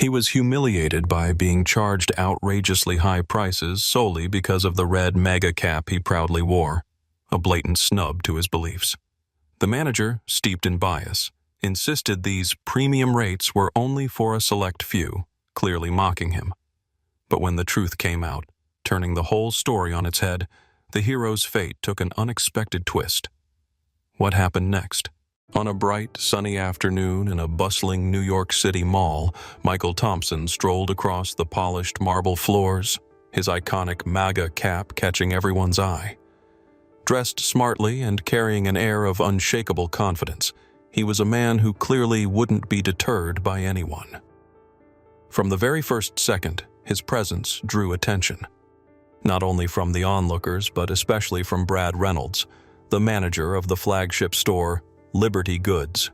He was humiliated by being charged outrageously high prices solely because of the red MAGA cap he proudly wore, a blatant snub to his beliefs. The manager, steeped in bias, insisted these premium rates were only for a select few, clearly mocking him. But when the truth came out, turning the whole story on its head, the hero's fate took an unexpected twist. What happened next? On a bright, sunny afternoon in a bustling New York City mall, Michael Thompson strolled across the polished marble floors, his iconic MAGA cap catching everyone's eye. Dressed smartly and carrying an air of unshakable confidence, he was a man who clearly wouldn't be deterred by anyone. From the very first second, his presence drew attention. Not only from the onlookers, but especially from Brad Reynolds, the manager of the flagship store, Liberty Goods.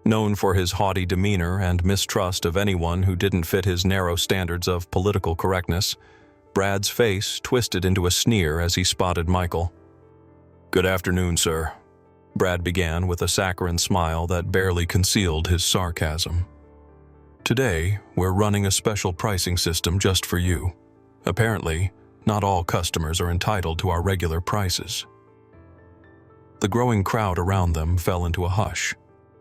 Known for his haughty demeanor and mistrust of anyone who didn't fit his narrow standards of political correctness, Brad's face twisted into a sneer as he spotted Michael. "Good afternoon, sir," Brad began with a saccharine smile that barely concealed his sarcasm. "Today, we're running a special pricing system just for you. Apparently, not all customers are entitled to our regular prices." The growing crowd around them fell into a hush,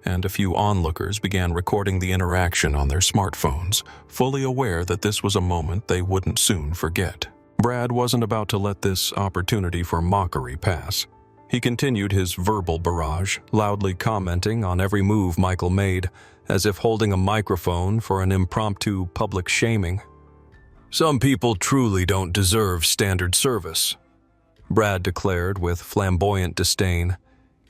and a few onlookers began recording the interaction on their smartphones, fully aware that this was a moment they wouldn't soon forget. Brad wasn't about to let this opportunity for mockery pass. He continued his verbal barrage, loudly commenting on every move Michael made, as if holding a microphone for an impromptu public shaming. "Some people truly don't deserve standard service," Brad declared with flamboyant disdain,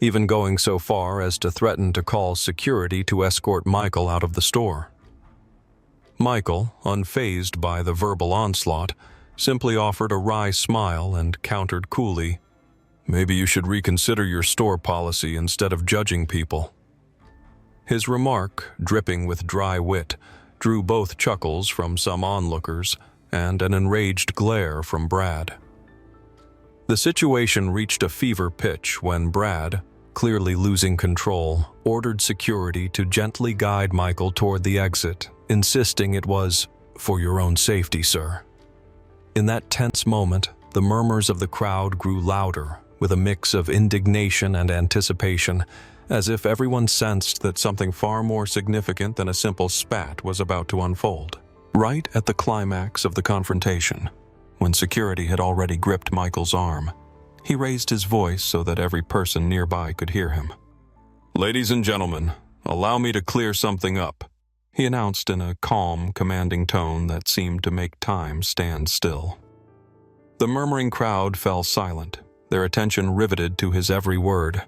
even going so far as to threaten to call security to escort Michael out of the store. Michael, unfazed by the verbal onslaught, simply offered a wry smile and countered coolly, "Maybe you should reconsider your store policy instead of judging people." His remark, dripping with dry wit, drew both chuckles from some onlookers and an enraged glare from Brad. The situation reached a fever pitch when Brad, clearly losing control, ordered security to gently guide Michael toward the exit, insisting it was "for your own safety, sir." In that tense moment, the murmurs of the crowd grew louder, with a mix of indignation and anticipation, as if everyone sensed that something far more significant than a simple spat was about to unfold. Right at the climax of the confrontation, when security had already gripped Michael's arm, he raised his voice so that every person nearby could hear him. "Ladies and gentlemen, allow me to clear something up," he announced in a calm, commanding tone that seemed to make time stand still. The murmuring crowd fell silent, their attention riveted to his every word.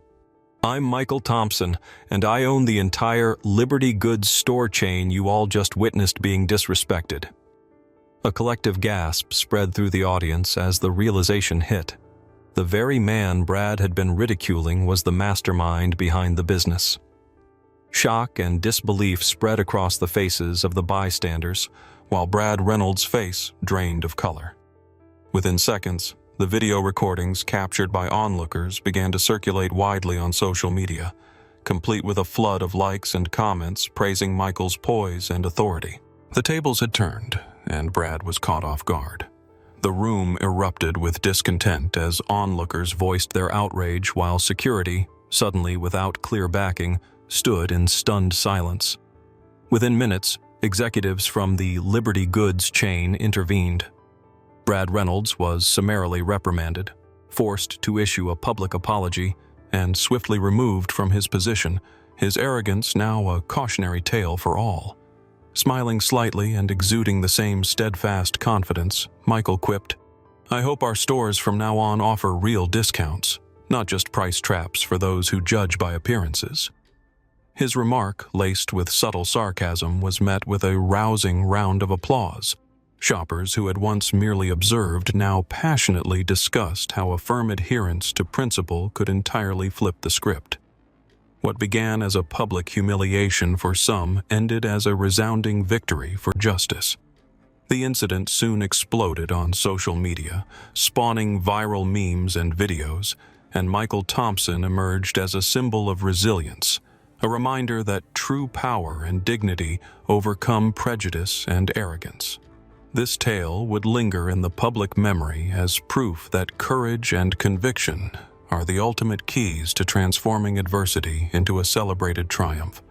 "I'm Michael Thompson, and I own the entire Liberty Goods store chain you all just witnessed being disrespected." A collective gasp spread through the audience as the realization hit. The very man Brad had been ridiculing was the mastermind behind the business. Shock and disbelief spread across the faces of the bystanders, while Brad Reynolds' face drained of color. Within seconds, the video recordings captured by onlookers began to circulate widely on social media, complete with a flood of likes and comments praising Michael's poise and authority. The tables had turned, and Brad was caught off guard. The room erupted with discontent as onlookers voiced their outrage while security, suddenly without clear backing, stood in stunned silence. Within minutes, executives from the Liberty Goods chain intervened. Brad Reynolds was summarily reprimanded, forced to issue a public apology, and swiftly removed from his position, his arrogance now a cautionary tale for all. Smiling slightly and exuding the same steadfast confidence, Michael quipped, "I hope our stores from now on offer real discounts, not just price traps for those who judge by appearances." His remark, laced with subtle sarcasm, was met with a rousing round of applause. Shoppers who had once merely observed now passionately discussed how a firm adherence to principle could entirely flip the script. What began as a public humiliation for some ended as a resounding victory for justice. The incident soon exploded on social media, spawning viral memes and videos, and Michael Thompson emerged as a symbol of resilience, a reminder that true power and dignity overcome prejudice and arrogance. This tale would linger in the public memory as proof that courage and conviction are the ultimate keys to transforming adversity into a celebrated triumph.